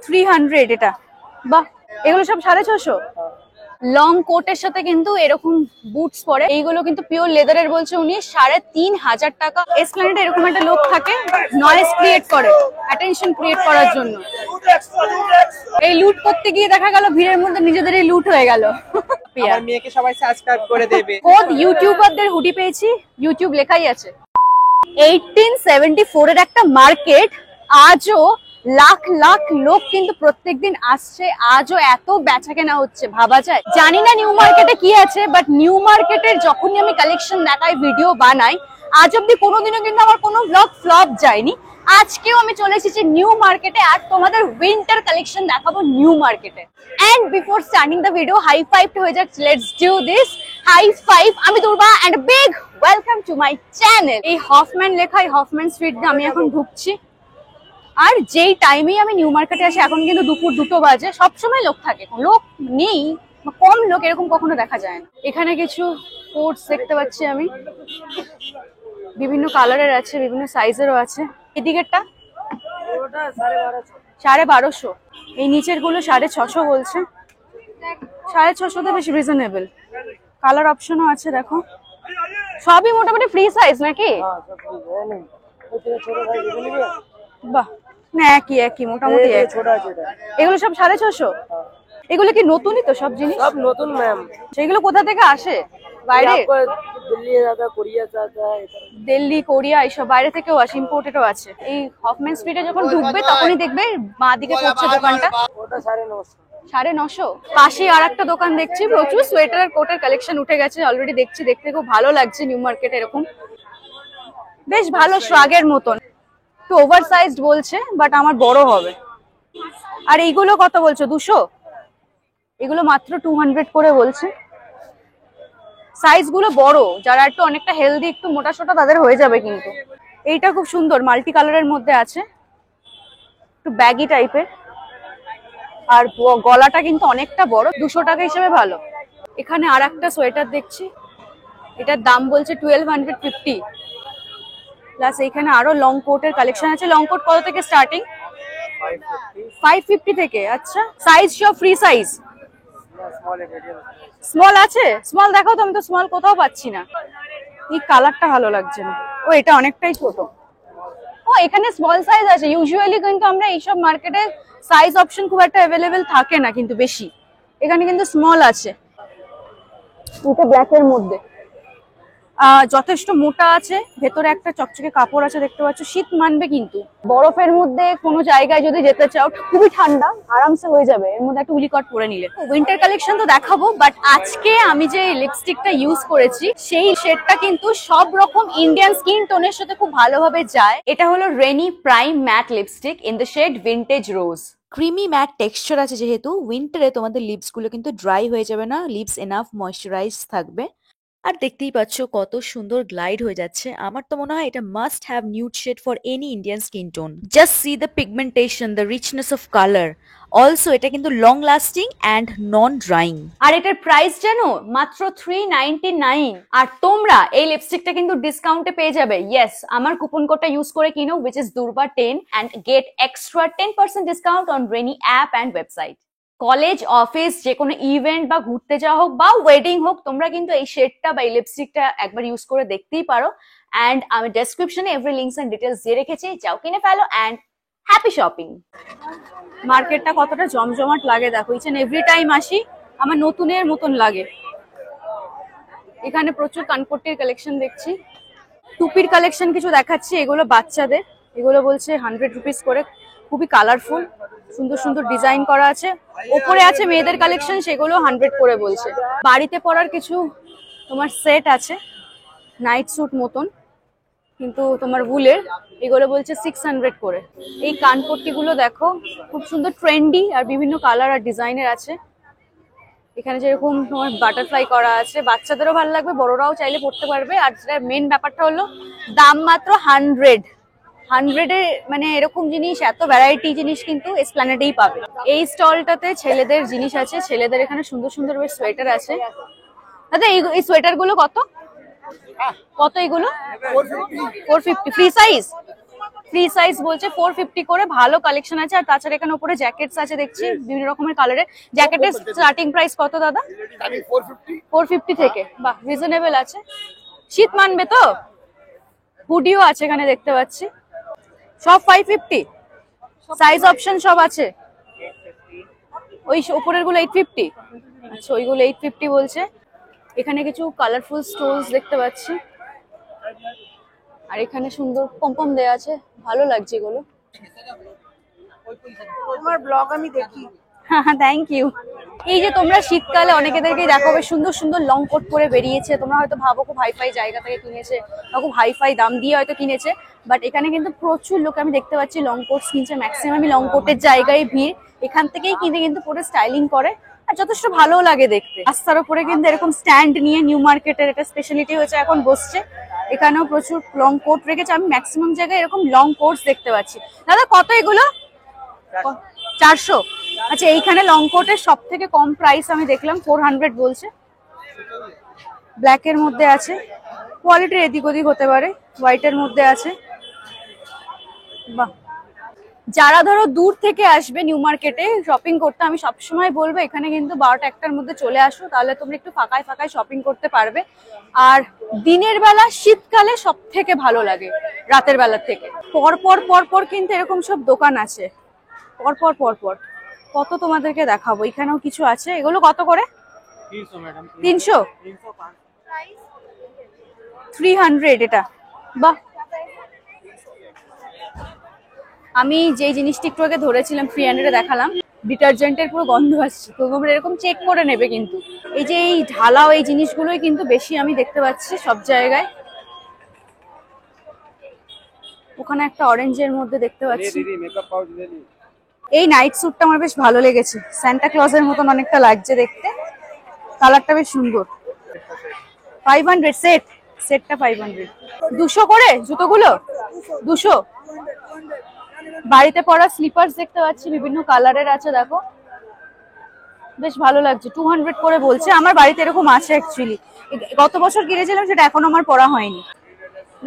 300 এটা। বাহ, এগুলো সব 650। লং কোটের সাথে কিন্তু এরকম বুটস পরে, এইগুলো কিন্তু পিওর লেদারের বলছে উনি, 3500 টাকা। এসপ্ল্যানেডে এরকম একটা লোক থাকে, নয়েজ ক্রিয়েট করে, অ্যাটেনশন ক্রিয়েট করার জন্য। এই লুট করতে গিয়ে দেখা গেল ভিড়ের মধ্যে নিজেদেরই লুট হয়ে গেল। আমার মেয়েকে সবাই সাবস্ক্রাইব করে দেবে। কোড ইউটিউবারদের হুডি পেয়েছি, ইউটিউব লেখাই আছে। 1874 এর একটা মার্কেট, আজও লাখ লাখ লোক কিন্তু প্রত্যেকদিন আসছে, আজও এত বেচা কেনা হচ্ছে, ভাবা যায়। জানি না নিউ মার্কেটে কি আছে, বাট নিউ মার্কেটের যখনই আমি কালেকশন দেখাই, ভিডিও বানাই, আজ অব্দি কোনোদিনও কিন্তু আমার কোনো ব্লগ ফ্লপ যায়নি। আজকেও আমি চলে এসেছি নিউ মার্কেটে, আর তোমাদের উইন্টার কালেকশন দেখাবো নিউ মার্কেটে। And before starting the video, high five হয়ে যাচ্ছে, let's do this. High five, আমি Durba and big welcome to my channel. এই হফম্যান লেখা, এই হফম্যান স্ট্রিট দিয়ে আমি এখন ঢুকছি। আর যেই টাইমেই আমি নিউ মার্কেটে আসি, এখন কিন্তু দুপুর 2টো বাজে, সবসময় লোক থাকে, লোক নেই কম লোক এরকম কখনো দেখা যায় না। এখানে কিছু কোটস দেখতে পাচ্ছি আমি, বিভিন্ন কালারের আছে, বিভিন্ন সাইজেরও আছে। এদিকেরটা 1250, এই নিচের গুলো 650 বলছে। 650 তো বেশ রিজনেবল। কালার অপশনও আছে, দেখো সবই মোটামুটি ফ্রি সাইজ নাকি? বাহ, না একই একই মোটামুটি এক। এগুলো সব 650। এগুলো কি নতুনই তো সব জিনিস? সব নতুন ম্যাম। সেগুলো কোথা থেকে আসে? বাইরে? দিল্লি, কোরিয়া এইসব বাইরে থেকেও আসে, ইম্পোর্টেডও আছে। এই হফম্যান স্ট্রিটে যখন ঢুকবে তখনই দেখবে বাঁ দিকে পড়ছে দোকানটা। 950। পাশে আর একটা দোকান দেখছি, প্রচুর সোয়েটার আর কোটের কালেকশন উঠে গেছে অলরেডি, দেখছি, দেখতে খুব ভালো লাগছে। নিউ মার্কেট এরকম বেশ ভালো শ্রাগের মতন, একটু ওভার সাইজড বলছে, বাট আমার বড় হবে। আর এইগুলো কত বলছো? 200? এগুলো মাত্র 200 করে বলছে। সাইজ গুলো বড়, যারা একটু অনেকটা হেলদি, একটু মোটা সোটা, তাদের হয়ে যাবে কিন্তু। এইটা খুব সুন্দর, মাল্টি কালারের মধ্যে আছে, একটু ব্যাগি টাইপের, আর গলাটা কিন্তু অনেকটা বড়, 200 টাকা হিসেবে ভালো। এখানে আর একটা সোয়েটার দেখছি, এটার দাম বলছে 1250 প্লাস। এখানে আরো লং কোটের কালেকশন আছে। লং কোট কত থেকে স্টার্টিং? 550 থেকে। আচ্ছা, সাইজ সব ফ্রি সাইজ? স্মল আছে? স্মল দেখাও তো, আমি তো স্মল কোথাও পাচ্ছি না। এই কালারটা ভালো লাগছে না, ও এটা অনেকটাই ছোট। ও এখানে স্মল সাইজ আছে। ইউজুয়ালি কিন্তু আমরা এইসব মার্কেটে সাইজ অপশন খুব একটা অ্যাভেলেবেল থাকে না কিন্তু বেশি, এখানে কিন্তু স্মল আছে। এটা ব্ল্যাকের মধ্যে যথেষ্ট মোটা আছে, ভেতরে একটা চকচকে কাপড় আছে, দেখতে পাচ্ছ। শীত মানবে কিন্তু। বরফের মধ্যে কোনো জায়গায় যদি যেতে চাও, খুবই ঠান্ডা, আরামসে হয়ে যাবে এর মধ্যে একটা উলিকট পরে নিলে। উইন্টার কালেকশন তো দেখাবো, বাট আজকে আমি যে লিপস্টিকটা ইউজ করেছি, সেই শেডটা কিন্তু সব রকম ইন্ডিয়ান স্কিন টোনের সাথে খুব ভালোভাবে যায়। এটা হলো Renee prime matte lipstick in the shade vintage rose. Creamy matte texture আছে, যেহেতু উইন্টারে তোমাদের লিপস গুলো কিন্তু ড্রাই হয়ে যাবে না, লিপস এনাফ ময়শ্চারাইজ থাকবে। আর দেখতেই পাচ্ছ কত সুন্দর গ্লাইড হয়ে যাচ্ছে। আমার তো মনে হয় এটা must have nude shade for any Indian skin tone. Just see the pigmentation, the richness of colour. Also এটা কিন্তু long lasting and non drying. আর এটার প্রাইস জানো? মাত্র 399। আর তোমরা এই লিপস্টিকটা কিন্তু ডিসকাউন্টে পেয়ে যাবে। ইয়েস, আমার কুপন কোডটা ইউজ করে কিনো, which is durba10, and get extra 10% discount on Reni app and website. College, office, যে কোনো ইভেন্ট বা ঘুরতে যাওয়া হোক বা ওয়েডিং হোক, তোমরা কিন্তু এই শেডটা বা এই লিপস্টিকটা একবার ইউজ করে দেখতেই পারো। অ্যান্ড আমি ডেসক্রিপশনে এভরি লিঙ্কস এন্ড ডিটেলস দিয়ে রেখেছি, যাও কিনে ফেলো অ্যান্ড হ্যাপি শপিং। মার্কেটটা কতটা জমজমাট লাগে দেখো, ইচ এন্ড এভরি টাইম আসি আমার নতুনের মতন লাগে। এখানে প্রচুর কানপট্টির কালেকশন দেখছি, টুপির কালেকশন কিছু দেখাচ্ছি। এগুলো বাচ্চাদের, এগুলো বলছে 100 রুপিস করে, খুবই কালারফুল, সুন্দর সুন্দর ডিজাইন করা আছে। ওপরে আছে মেয়েদের কালেকশন, সেগুলো 100 করে বলছে। বাড়িতে পরার কিছু তোমার সেট আছে, নাইট স্যুট মতন, কিন্তু তোমার উলের, এগুলো বলছে 600 করে। এই কানপট্টি গুলো দেখো, খুব সুন্দর ট্রেন্ডি আর বিভিন্ন কালার আর ডিজাইনের আছে। এখানে যেরকম তোমার বাটারফ্লাই করা আছে, বাচ্চাদেরও ভালো লাগবে, বড়রাও চাইলে পড়তে পারবে। আর যেটা মেন ব্যাপারটা হলো দাম মাত্র 100 মানে এরকম জিনিস, এত ভ্যারাইটি জিনিস কিন্তু এসপ্ল্যানেডেই পাবে। এই স্টলটাতে ছেলেদের জিনিস আছে, ছেলেদের এখানে সুন্দর সুন্দর বেশ সোয়েটার আছে। দাদা এই সোয়েটার গুলো কত কত? এগুলো 450 ফ্রি সাইজ? ফ্রি সাইজ বলছে 450 করে, ভালো কালেকশন আছে। আর তাছাড়া এখানে উপরে জ্যাকেটস আছে দেখছি বিভিন্ন রকমের কালারের। জ্যাকেটের স্টার্টিং প্রাইস কত দাদা? 450 থেকে। বাহ, রিজনেবল আছে, শীত মানবে তো। হুডিও আছে এখানে দেখতে পাচ্ছি, সব 550। সাইজ অপশন সব আছে। ওই উপরের গুলো 850। আচ্ছা, ওইগুলো 850 বলছে। এখানে কিছু কালারফুল স্টোনস দেখতে পাচ্ছি, আর এখানে সুন্দর পমপম দেয়া আছে, ভালো লাগছে এগুলো। তোমার ব্লগ আমি দেখি। হ্যাঁ, থ্যাংক ইউ। এই যে তোমরা শীতকালে অনেকেদেরকে দেখো বেশ সুন্দর সুন্দর লং কোট পরে বেরিয়েছে, তোমরা হয়তো ভাবো খুব হাইফাই জায়গা থেকে কিনেছে বা খুব হাইফাই দাম দিয়ে হয়তো কিনেছে, বাট এখানে কিন্তু প্রচুর লোক আমি দেখতে পাচ্ছি লং কোটস কিনছে। ম্যাক্সিমামই লং কোটের জায়গায় ভিড়, এখান থেকেই কিনে কিন্তু পুরো স্টাইলিং করে, আর যথেষ্ট ভালো লাগে দেখতে। রাস্তার উপরে কিন্তু এরকম স্ট্যান্ড নিয়ে নিউ মার্কেটের এটা স্পেশালিটি হয়েছে, এখন বসছে। এখানেও প্রচুর লং কোট রেখেছে, আমি ম্যাক্সিমাম জায়গায় এরকম লং কোটস দেখতে পাচ্ছি। দাদা কত এগুলো? 400। আচ্ছা, এইখানে লং কোটের সব থেকে কম প্রাইস আমি দেখলাম 400 বলছে। ব্ল্যাক এর মধ্যে আছে, কোয়ালিটির এদিক ওদিক হতে পারে। হোয়াইট এর মধ্যে আছে। বাহ, যারা ধরো দূর থেকে আসবে নিউ মার্কেটে শপিং করতে, আমি সবসময় বলবো এখানে কিন্তু 12টা 1টার মধ্যে চলে আসো, তাহলে তোমরা একটু ফাঁকায় ফাঁকায় শপিং করতে পারবে। আর দিনের বেলা শীতকালে সব থেকে ভালো লাগে রাতের বেলার থেকে। পরপর পরপর কিন্তু এরকম সব দোকান আছে, পরপর পরপর। কত তোমাদেরকে দেখাবো, এখানেও কিছু আছে। এগুলো কত করে? 300 ম্যাডাম। 300। 300 এটা। বাহ, আমি যেই জিনিসটি একটু আগে ধরেছিলাম 300 দেখালাম, ডিটারজেন্টের পুরো গন্ধ আসছে, তো তোমরা এরকম চেক করে নেবে কিন্তু। এই যে এই ঢালাও এই জিনিসগুলোই কিন্তু বেশি আমি দেখতে পাচ্ছি সব জায়গায়। ওখানে একটা অরেঞ্জের মধ্যে দেখতে পাচ্ছি। এই নাইট স্যুটটা আমার বেশ ভালো লেগেছে, সান্টা ক্লজের মতন অনেকটা লাগছে দেখতে, কালারটা বেশ সুন্দর। 500 সেটটা 500। 200 করে জুতোগুলো? 200। বাড়িতে পরা স্লিপার্স দেখতে পাচ্ছি, বিভিন্ন কালারের আছে, দেখো বেশ ভালো লাগছে। 200 করে বলছে। আমার বাড়িতে এরকম আছে অ্যাকচুয়ালি, গত বছর কিনেছিলাম, সেটা এখনো আমার পরা হয়নি।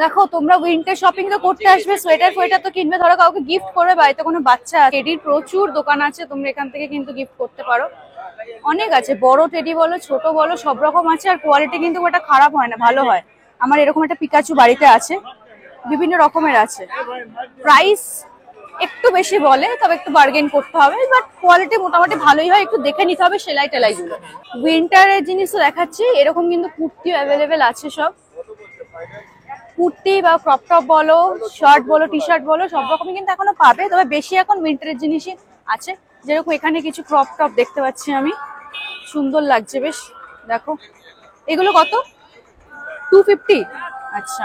দেখো তোমরা উইন্টার শপিং তো করতে আসবে, সোয়েটার ফোয়েটার তো কিনবে, ধরো কাউকে গিফট করবে, বাড়িতে কোনো বাচ্চা। টেডির প্রচুর দোকান আছে, তোমরা এখান থেকে কিন্তু গিফট করতে পারো। অনেক আছে, বড় টেডি বলো ছোট বলো সব রকম আছে। আর কোয়ালিটি কিন্তু ওটা খারাপ হয় না, ভালো হয়। আমার এরকম একটা পিকাচু বাড়িতে আছে, বিভিন্ন রকমের আছে। প্রাইস একটু বেশি বলে, তবে একটু বার্গেন করতে হবে, বাট কোয়ালিটি মোটামুটি ভালোই হয়। একটু দেখে নিতে হবে সেলাই টেলাই গুলো। উইন্টারের জিনিস তো দেখাচ্ছি, এরকম কিন্তু কুর্তিও অ্যাভেলেবেল আছে। সব কুর্তি বা ক্রপ টপ বলো, শার্ট বলো, টি শার্ট বলো, সব রকমই কিন্তু এখনো পাবে, তবে বেশি এখন উইন্টারের জিনিসই আছে। যেরকম এখানে কিছু ক্রপ টপ দেখতে পাচ্ছি আমি, সুন্দর লাগছে বেশ। দেখো এগুলো কত? 250। আচ্ছা,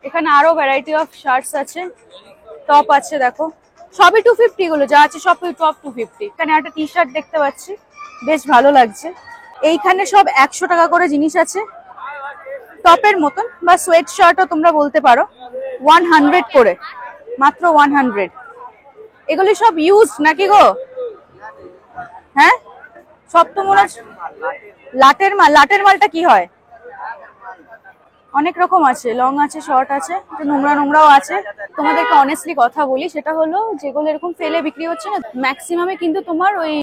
এখানে আরো ভ্যারাইটি অফ শার্টস আছে, টপ আছে, দেখো সবই 250। গুলো যা আছে সব টপ 250। এখানে একটা টি শার্ট দেখতে পাচ্ছি, বেশ ভালো লাগছে। এইখানে সব 100 টাকা করে জিনিস আছে, টপের মতন বা সোয়েট শার্টও তোমরা বলতে পারো। 100 করে, মাত্র 100। এগুলি সব ইউজ নাকি গো? হ্যাঁ, সব তো মনে হচ্ছে লাটের মাল। লাটের মালটা কি হয়? অনেক রকম আছে, লং আছে, শর্ট আছে, নোংরা নোংরাও আছে। তোমাদেরকে অনেস্টলি কথা বলি, সেটা হলো যেগুলো এরকম ফেলে বিক্রি হচ্ছে না, ম্যাক্সিমামে কিন্তু তোমার ওই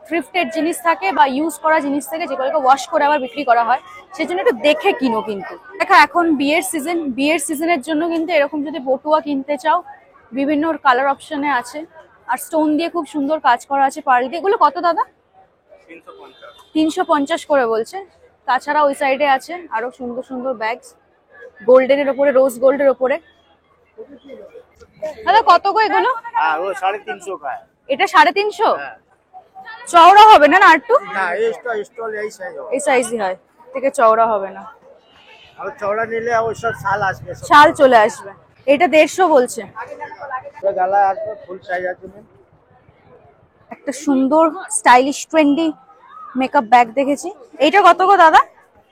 থ্রিফটেড জিনিস থাকে বা ইউজ করা জিনিস থাকে, যেগুলোকে ওয়াশ করে আবার বিক্রি করা হয়। সেজন্য একটু দেখে কিনো কিন্তু। দেখা এখন বিয়ের সিজন, বিয়ের সিজনের জন্য কিন্তু এরকম যদি পটুয়া কিনতে চাও, বিভিন্ন কালার অপশনে আছে। আর স্টোন দিয়ে খুব সুন্দর কাজ করা আছে, পার্ল দিয়ে। এগুলো কত দাদা? 350 করে বলছে। তাছাড়া ওই সাইডে আছে আরো সুন্দর সুন্দর ব্যাগস, গোল্ডেনের ওপরে, রোজ গোল্ডের ওপরে। দাদা কত গো এগুলো? वो 350 का है। এটা 350। চওড়া হবে না? না একটু ना ये स्टॉल यही साइज हो। এই साइजই হয়, থেকে চওড়া হবে না। और चौड़ा नीले वो सब साल আসবে সব। শাল চলে আসবে। এটা 150 বলছে। তো গালা আসবে ফুল সাইজ আছে। একটা সুন্দর স্টাইলিশ ট্রেন্ডি মেকআপ ব্যাগ দেখেছি। এইটা কত গো দাদা?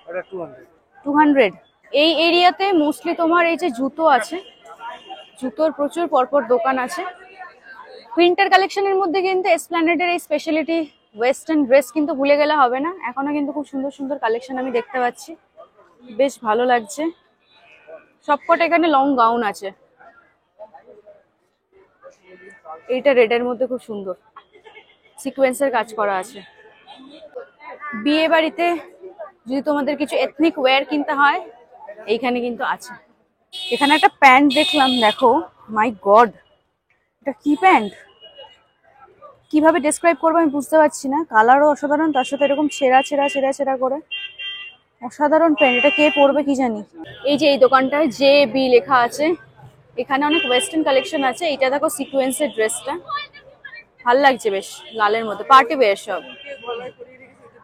ওটা 200। 200। এই এরিয়াতে মোস্টলি তোমার এই যে জুতো আছে, জুতোর প্রচুর পরপর দোকান আছে। উইন্টার কালেকশনের মধ্যে কিন্তু এসপ্ল্যানেডের এই স্পেশালিটি ওয়েস্টার্ন ড্রেস কিন্তু ভুলে গেলে হবে না। এখনো কিন্তু খুব সুন্দর সুন্দর কালেকশন আমি দেখতে পাচ্ছি, বেশ ভালো লাগছে। সবকটা এখানে লং গাউন আছে। এইটা রেডের মধ্যে খুব সুন্দর, সিকোয়েন্সের কাজ করা আছে। বিয়ে বাড়িতে যদি তোমাদের কিছু এথনিক ওয়্যার কিনতে হয় এইখানে কিন্তু আছে। এখানে একটা প্যান্ট দেখলাম, দেখো, মাই গড, এটা কি প্যান্ট, কিভাবে ডেসক্রাইব করবো আমি বুঝতে পারছি না। কালারও অসাধারণ, তার সাথে এরকম ছেঁড়া ছেঁড়া ছেঁড়া ছেঁড়া করে, অসাধারণ প্যান্ট। এটা কে পরবে কি জানি। এই যে এই দোকানটায় জে বি লেখা আছে, এখানে অনেক ওয়েস্টার্ন কালেকশন আছে। এটা দেখো সিকোয়েন্সের ড্রেসটা ভাল লাগছে বেশ, লালের মধ্যে, পার্টি ওয়্যার সব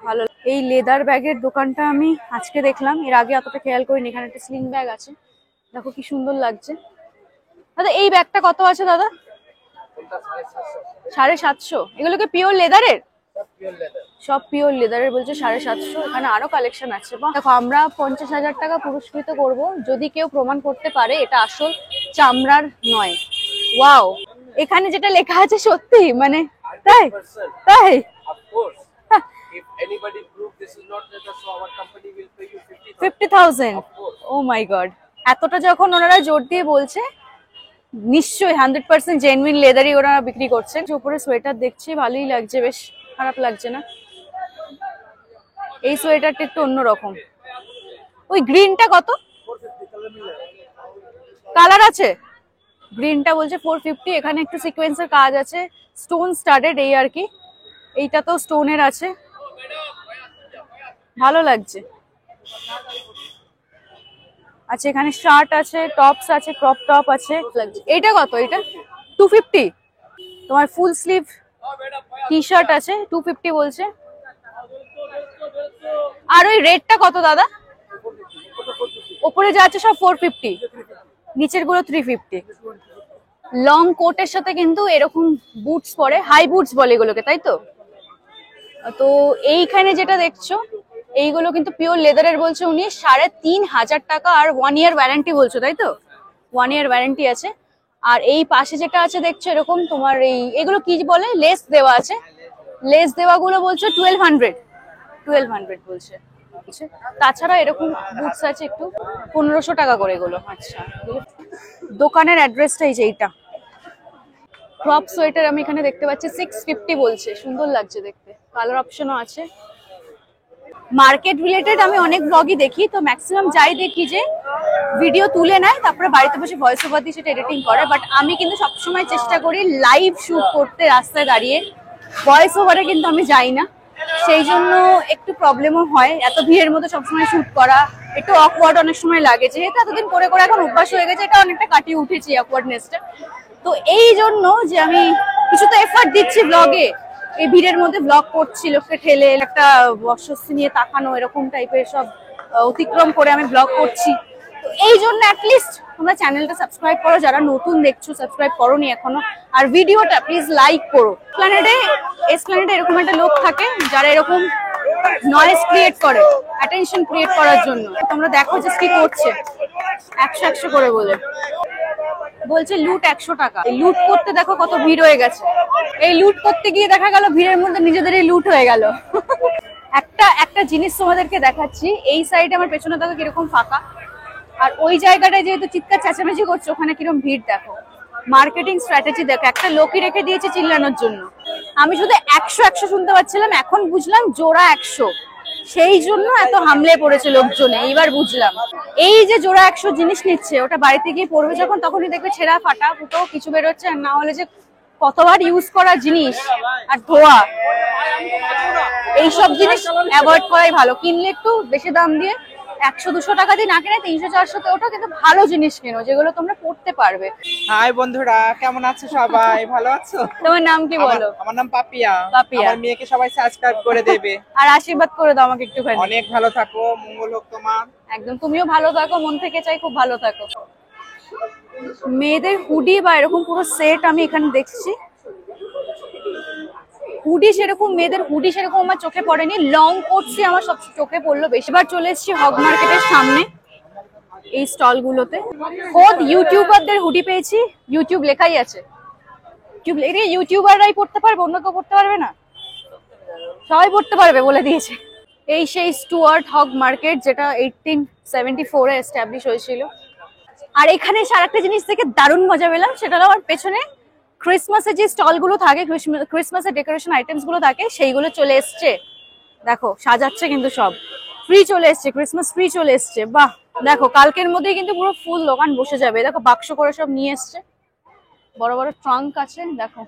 ভালো। এই লেদার ব্যাগের দোকানটা আমি আজকে দেখলাম, এর আগে অতটা খেয়াল করিনি। এখানে একটা স্লিং ব্যাগ আছে, দেখো কি সুন্দর লাগছে। দাদা এই ব্যাগটা কত আছে দাদা? 750। এগুলোকে পিওর লেদারের? সব পিওর লেদারের বলছে 750। এখানে আরো কালেকশন আছে। দেখো আমরা 50,000 টাকা পুরস্কৃত করব যদি কেউ প্রমাণ করতে পারে এটা আসল চামড়ার নয়। ওয়াও, এখানে যেটা লেখা আছে সত্যি, মানে তাই তাই? If anybody proves this is not leather, so our company will pay you 50,000। Oh my god, এতটা যখন ওনারা জোর দিয়ে বলছে, নিশ্চয়ই 100% জেনুইন লেদারই ওনারা বিক্রি করছেন। উপরে সোয়েটার দেখছি, ভালোই লাগছে, বেশ খারাপ লাগছে না। এই সোয়েটারটা একটু অন্যরকম। ওই গ্রিনটা কত? কালার আছে? গ্রিনটা বলছে 450। এখানে একটু সিকোয়েন্সের কাজ আছে, স্টোন স্টাডেড এই আর কি। এইটা তো স্টোনের আছে, ভালো লাগছে। আচ্ছা এখানে শার্ট আছে, টপস আছে, ক্রপ টপ আছে। এইটা কত? এটা 250। তোমার ফুল স্লিভ টি শার্ট আছে, 250 বলছে। আর ওই রেডটা কত দাদা? ওপরে যা আছে সব 450, নিচের গুলো 350। লং কোটের সাথে কিন্তু এরকম বুটস পরে, হাই বুটস বলে এগুলোকে, তাই তো? তো এইখানে যেটা দেখছো এইগুলো কিন্তু পিওর লেদারের বলছে উনি, 3,500 টাকা। আর 1 ইয়ার ওয়ারেন্টি বলছো, তাই তো? 1 ইয়ার ওয়ারেন্টি আছে। আর এই পাশে যেটা আছে দেখছো এরকম তোমার এগুলো কি বলে, লেস দেওয়া আছে। লেস দেওয়া গুলো বলছো 1200 বলছে। তাছাড়া এরকম বুটস আছে একটু 1500 টাকা করে এগুলো। আচ্ছা, দোকানের অ্যাড্রেসটা এই যে এইটা। ক্রপ সোয়েটার আমি এখানে দেখতে পাচ্ছি 650 বলছে, সুন্দর লাগছে দেখতে, কালার অপশনও আছে। মার্কেট রিলেটেড আমি অনেক ব্লগই দেখি, তো ম্যাক্সিমাম যাই দেখি যে ভিডিও তুলে নেয়, তারপরে বাড়িতে বসে ভয়েস ওভার দিয়ে সেটা এডিটিং করে। বাট আমি কিন্তু সবসময় চেষ্টা করি লাইভ শুট করতে, রাস্তায় দাঁড়িয়ে। ভয়েস ওভারে কিন্তু আমি যাই না, সেই জন্য একটু প্রবলেমও হয়। এত ভিড়ের মধ্যে সবসময় শুট করা একটু অকওয়ার্ড অনেক সময় লাগে, যেহেতু এতদিন করে করে এখন অভ্যাস হয়ে গেছে, এটা অনেকটা কাটিয়ে উঠেছি অকওয়ার্ডনেসটা। তো এই জন্য যে আমি কিছু তো এফর্ট দিচ্ছি ব্লগে, এই ভিড়ের মধ্যে ব্লগ করছি, লোককে ঠেলে একটা অস্বস্তি নিয়ে তাকানো এরকম টাইপের সব অতিক্রম করে আমি ব্লগ করছি। তো এই জন্য অ্যাটলিস্ট তোমরা চ্যানেলটা সাবস্ক্রাইব করো, যারা নতুন দেখছো সাবস্ক্রাইব করোনি এখনো, আর ভিডিওটা প্লিজ লাইক করো। এসপ্ল্যানেডে এরকম একটা লোক থাকে যারা এরকম নয়েজ ক্রিয়েট করে, অ্যাটেনশন ক্রিয়েট করার জন্য। তোমরা দেখো যে কি করছে, 100 করে বলছে লুট 100 টাকা। এই লুট করতে দেখো কত ভিড় হয়ে গেছে। এই লুট করতে গিয়ে দেখা গেল ভিড়ের মধ্যে নিজেদেরই লুট হয়ে গেল। একটা জিনিস তোমাদেরকে দেখাচ্ছি, এই সাইডে আমার পেছনে দেখো কিরকম ফাঁকা, আর ওই জায়গাটায় যেহেতু চিৎকার চেঁচামেচি করছে ওখানে কিরকম ভিড় দেখো। মার্কেটিং স্ট্র্যাটেজি দেখো, একটা লোকই রেখে দিয়েছে চিল্লানোর জন্য। আমি শুধু 100 শুনতে পাচ্ছিলাম, এখন বুঝলাম জোড়া 100, সেই জন্য এত হামলে পড়েছে লোকজনে। এইবার বুঝলাম এই যে জোড়া 100 জিনিস নিচ্ছে, ওটা বাড়িতে গিয়ে পড়বে যখন, তখনই দেখবে ছেঁড়া ফাটা ফুটো কিছু বেরোচ্ছে। আর না হলে যে কতবার ইউজ করা জিনিস আর ধোয়া, এইসব জিনিস অ্যাভয়েড করাই ভালো। কিনলে একটু বেশি দাম দিয়ে 100-200 টাকা দিয়ে না কিনে 300-400 ওটা কিন্তু ভালো জিনিস কেনো, যেগুলো তোমরা পড়তে পারবে। হাই বন্ধুরা, কেমন আছো সবাই? ভালো আছো? তোমার নাম কি বলো? আমার নাম পাপিয়া। পাপিয়া। আমার মেয়েকে সবাই সাবস্ক্রাইব করে দেবে আর আশীর্বাদ করে দাও আমাকে একটুখানি। অনেক ভালো থাকো, মঙ্গল হোক তোমার। একদম, তুমিও ভালো থাকো, মন থেকে চাই খুব ভালো থাকো। মেয়েদের হুডি বা এরকম পুরো সেট আমি এখানে দেখছি। হুডি সেরকম, মেয়েদের হুডি সেরকম আমার চোখে পড়েনি, লং কোটসই আমার সব চোখে পড়লো বেশি। বার চলে এসেছি হগ মার্কেটের সামনে এই স্টল গুলোতে। খোদ ইউটিউবারদের হুডি পেয়েছি, ইউটিউব লেখাই আছে। ইউটিউবাররাই পড়তে পারবে, অন্য কেউ পড়তে পারবে না, সবাই পড়তে পারবে বলে দিয়েছে। এই সেই স্টুয়ার্ট হগ মার্কেট, যেটা 1874-এ এস্টাবলিশ হয়েছিল। আর এখানে এসে আরেকটা জিনিস থেকে দারুণ মজা পেলাম, সেটা হলো আমার পেছনে ক্রিসমাসের যে স্টল গুলো থাকে, ক্রিসমাসের ডেকোরেশন আইটেমস গুলো থাকে, সেইগুলো চলে এসছে। দেখো সাজাচ্ছে কিন্তু সব, ফ্রি চলে এসছে, ক্রিসমাস ফ্রি চলে এসছে। বাহ, দেখো কালকের মধ্যেই কিন্তু পুরো ফুল দোকান বসে যাবে। দেখো বাক্স করে সব নিয়ে এসছে, বড় বড় ট্রাঙ্ক আছে। দেখো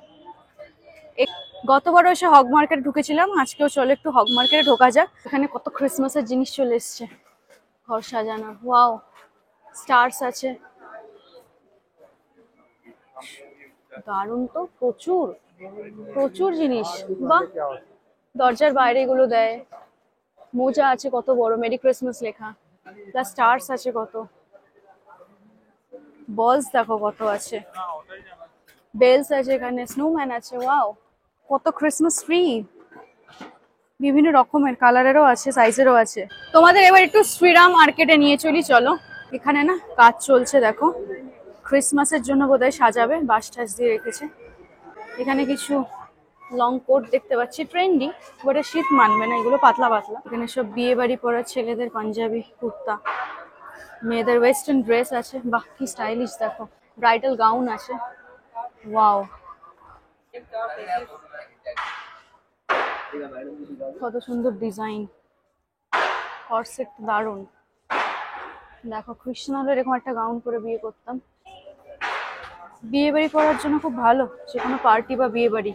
গতবারও এসে হগ মার্কেটে ঢুকেছিলাম, আজকেও চলো একটু হগ মার্কেটে ঢোকা যাক। এখানে কত ক্রিসমাসের জিনিস চলে এসছে, ঘর সাজানো। ওয়াও, স্টারস আছে, দারুণ তো, প্রচুর প্রচুর জিনিস। বাহ, দরজার বাইরে এগুলো দেয়। মোজা আছে কত বড়, মেরি ক্রিসমাস লেখা, প্লাস স্টারস আছে কত। বলস দেখো কত আছে, বেলস আছে এখানে, স্নোম্যান আছে। ওয়াও, কত ক্রিসমাস ট্রি, বিভিন্ন রকমের কালারেরও আছে, সাইজেরও আছে। তোমাদের এবার একটু শ্রীরাম মার্কেটে নিয়ে চলি, চলো। এখানে না কাজ চলছে, দেখো ক্রিসমাসের জন্য বোধহয় সাজাবে, বাঁশ টাস দিয়ে রেখেছে। এখানে কিছু লং কোট দেখতে পাচ্ছি, ট্রেন্ডি, বাট শীত মানবে না, এগুলো পাতলা পাতলা। এখানে সব বিয়ে বাড়ি পরা ছেলেদের পাঞ্জাবি কুর্তা, মেয়েদের ওয়েস্টার্ন ড্রেস আছে। বাহ, কি স্টাইলিশ, দেখো ব্রাইডাল গাউন আছে। ওয়াও, কত সুন্দর ডিজাইন, কর্সেট দারুণ। দেখো কৃষ্ণালো এরকম একটা গাউন পরে বিয়ে করতাম, বিয়ে বাড়ি পরার জন্য খুব ভালো, যে কোনো পার্টি বা বিয়ে বাড়ি।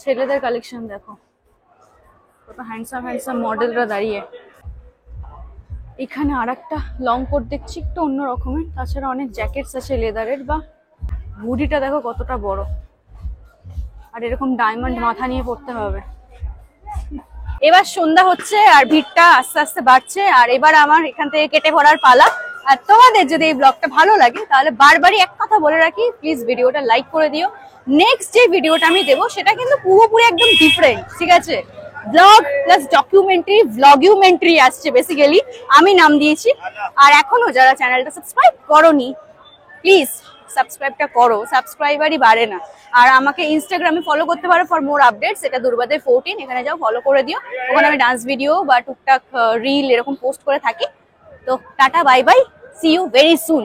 ছেলেদের কালেকশন দেখো, কত হ্যান্ডসাম হ্যান্ডসাম মডেলরা দাঁড়িয়ে। এখানে আর একটা লং কোট দেখছি, একটু অন্য রকমের। তাছাড়া অনেক জ্যাকেটস আছে লেদারের। বা হুডিটা দেখো কতটা বড়, আর এরকম ডায়মন্ড মাথা নিয়ে পড়তে হবে। এবার সন্ধ্যা হচ্ছে আর ভিড়টা আস্তে আস্তে বাড়ছে, আর এবার আমার এখান থেকে কেটে পড়ার পালা। আর তোমাদের যদি এই ব্লগটা ভালো লাগে তাহলে বারবারই এক কথা বলে রাখি, প্লিজ ভিডিওটা লাইক করে দিও। নেক্সট যে ভিডিওটা আমি দেবো সেটা কিন্তু পুরোপুরি একদম ডিফারেন্ট, ঠিক আছে? ব্লগ প্লাস ডকুমেন্টারি, ভ্লগুমেন্টারি আসছে বেসিক্যালি, আমি নাম দিয়েছি। আর এখনো যারা চ্যানেলটা সাবস্ক্রাইব করোনি, প্লিজ সাবস্ক্রাইবটা করো, সাবস্ক্রাইবারই বাড়ে না। আর আমাকে ইনস্টাগ্রামে ফলো করতে পারো ফর মোর আপডেটস, এটা দুর্বাদের 14, এখানে যাও ফলো করে দিও। ওখানে আমি ডান্স ভিডিও বা টুকটাক রিল এরকম পোস্ট করে থাকি। তো tata, bye bye, see you very soon.